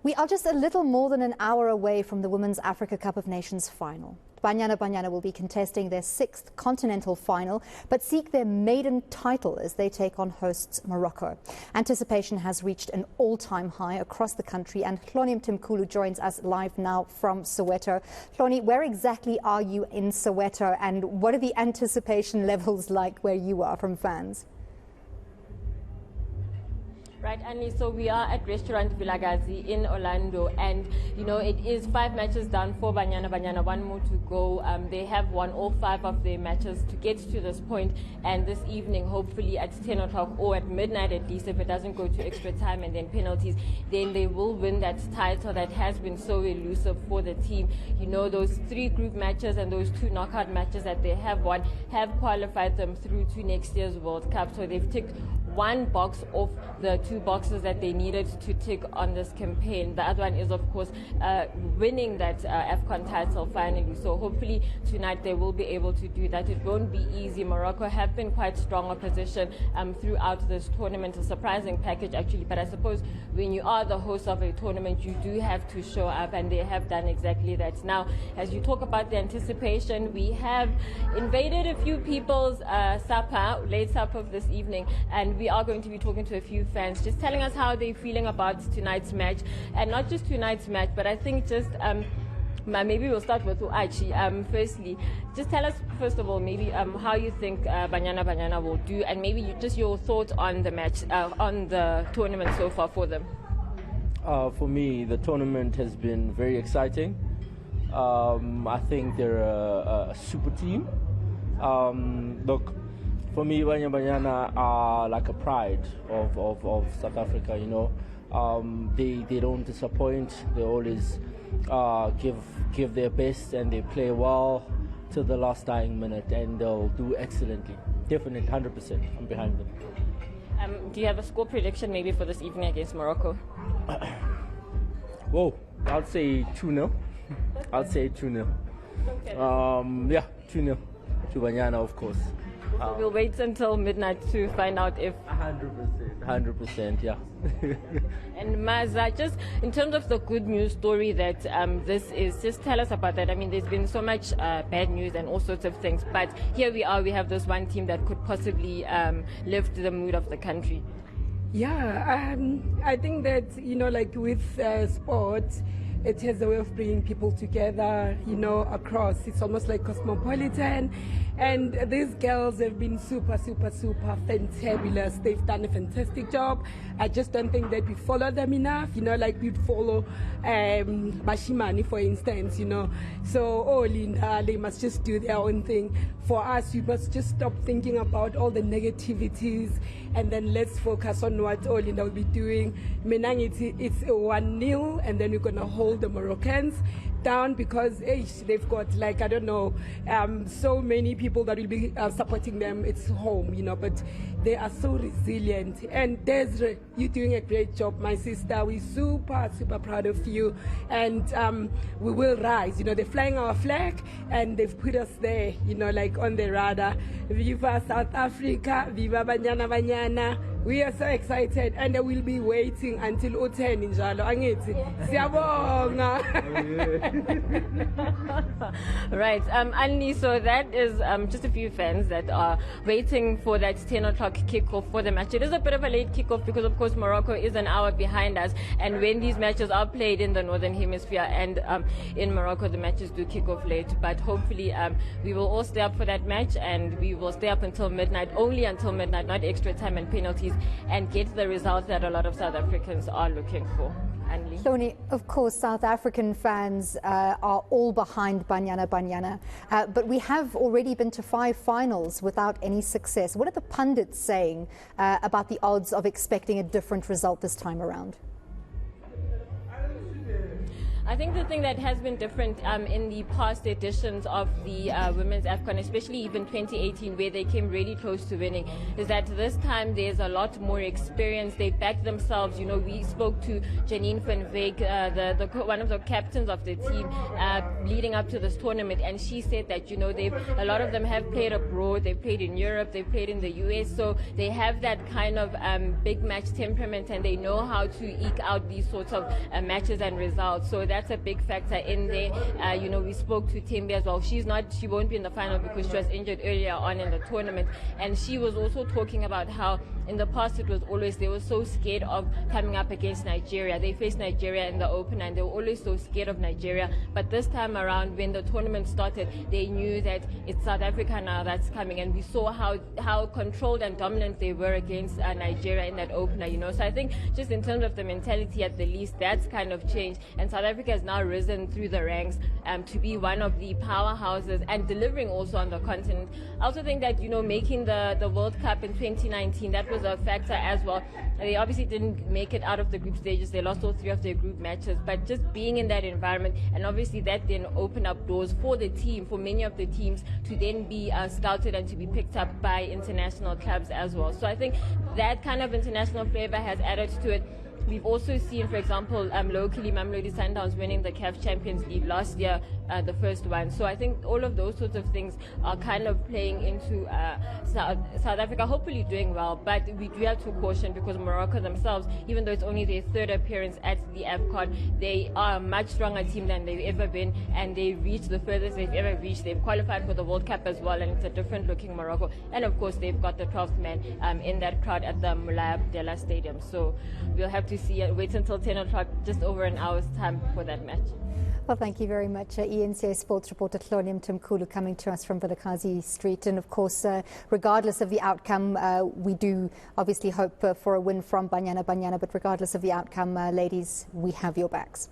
We are just a little more than an hour away from the Women's Africa Cup of Nations final. Banyana Banyana will be contesting their 6th continental final, but seek their maiden title as they take on hosts Morocco. Anticipation has reached an all-time high across the country, and Hloni Mthimkhulu joins us live now from Soweto. Hloni, where exactly are you in Soweto, and what are the anticipation levels like where you are from fans? Right, Annie, so we are at Restaurant Vilagazi in Orlando, and you know, it is 5 matches done for Banyana Banyana, 1 more to go. They have won all 5 of their matches to get to this point, and this evening, hopefully at 10 o'clock or at midnight at least, if it doesn't go to extra time and then penalties, then they will win that title that has been so elusive for the team. You know, those 3 group matches and those 2 knockout matches that they have won have qualified them through to next year's World Cup, so they've ticked 1 box off the 2 boxes that they needed to tick on this campaign. The other one is, of course, winning that Afcon title finally. So hopefully tonight they will be able to do that. It won't be easy. Morocco have been quite strong opposition throughout this tournament. A surprising package, actually. But I suppose when you are the host of a tournament, you do have to show up, and they have done exactly that. Now, as you talk about the anticipation, we have invaded a few people's late supper of this evening, and we are going to be talking to a few fans, just telling us how they're feeling about tonight's match, and not just tonight's match, but I think just maybe we'll start with Uachi. Firstly, just tell us first of all maybe how you think Banyana Banyana will do, and maybe just your thoughts on the match, on the tournament so far for them. For me, the tournament has been very exciting. I think they're a super team. Look, for me, Banyana Banyana are like a pride of South Africa, you know. They don't disappoint. They always give their best, and they play well to the last dying minute, and they'll do excellently. Definitely, 100%. I'm behind them. Do you have a score prediction maybe for this evening against Morocco? Whoa, I'd say 2-0. I'd say 2-0. Okay. Yeah, 2-0 to Banyana, of course. So we'll wait until midnight to find out if... 100%, yeah. And Maza, just in terms of the good news story that this is, just tell us about that. I mean, there's been so much bad news and all sorts of things, but here we are, we have this one team that could possibly lift the mood of the country. Yeah, I think that, you know, like with sports, it has a way of bringing people together, you know, across. It's almost like cosmopolitan. And these girls have been super fantabulous. They've done a fantastic job. I just don't think that we follow them enough, you know, like we'd follow Bashimani, for instance, you know. So, Linda, they must just do their own thing. For us, we must just stop thinking about all the negativities, and then let's focus on what Linda will be doing. Menang, it's a 1-0, and then we're going to hold the Moroccans down, because they've got, like, I don't know, so many people that will be supporting them. It's home, you know, but they are so resilient. And Desiree, you're doing a great job, my sister. We're super proud of you, and we will rise. You know, they're flying our flag, and they've put us there, you know, like on the radar. Viva South Africa, viva Banyana Banyana. We are so excited, and we'll be waiting until U10 njalo. Angithi siyabonga. Right, Annie, so that is just a few fans that are waiting for that 10 o'clock kickoff for the match. It is a bit of a late kickoff because, of course, Morocco is an hour behind us, and when these matches are played in the Northern Hemisphere and in Morocco, the matches do kick off late. But hopefully we will all stay up for that match, and we will stay up until midnight, only until midnight, not extra time and penalties, and get the results that a lot of South Africans are looking for. Hloni, of course, South African fans are all behind Banyana Banyana, but we have already been to 5 finals without any success. What are the pundits saying about the odds of expecting a different result this time around? I think the thing that has been different in the past editions of the Women's Afcon, especially even 2018, where they came really close to winning, is that this time there's a lot more experience. They backed themselves. You know, we spoke to Janine van Wyk, one of the captains of the team, leading up to this tournament, and she said that, you know, a lot of them have played abroad. They've played in Europe, they've played in the US, so they have that kind of big match temperament, and they know how to eke out these sorts of matches and results. So that's a big factor in there. You know, we spoke to Thembi as well. She won't be in the final because she was injured earlier on in the tournament, and she was also talking about how in the past it was always, they were so scared of coming up against Nigeria. They faced Nigeria in the open and they were always so scared of Nigeria. But this time around, when the tournament started, they knew that it's South Africa now that's coming, and we saw how controlled and dominant they were against Nigeria in that opener, you know. So I think just in terms of the mentality, at the least, that's kind of changed, and South Africa has now risen through the ranks to be one of the powerhouses and delivering also on the continent. I also think that, you know, making the World Cup in 2019, that was a factor as well. They obviously didn't make it out of the group stages. They lost all 3 of their group matches, but just being in that environment, and obviously that then opened up doors for the team, for many of the teams, to then be scouted and to be picked up by international clubs as well. So I think that kind of international flavor has added to it. We've also seen, for example, locally, Mamelodi Sundowns winning the CAF Champions League last year, the first one. So I think all of those sorts of things are kind of playing into South Africa, hopefully doing well. But we do have to caution, because Morocco themselves, even though it's only their 3rd appearance at the Afcon, they are a much stronger team than they've ever been, and they reached the furthest they've ever reached. They've qualified for the World Cup as well, and it's a different looking Morocco. And of course, they've got the 12th man in that crowd at the Moulay Abdellah Stadium. So we'll have to wait until 10 o'clock, just over an hour's time for that match. Well, thank you very much, eNCA sports reporter Hloni Mthimkhulu, coming to us from Vilakazi Street. And of course, regardless of the outcome, we do obviously hope for a win from Banyana Banyana, but regardless of the outcome, ladies, we have your backs.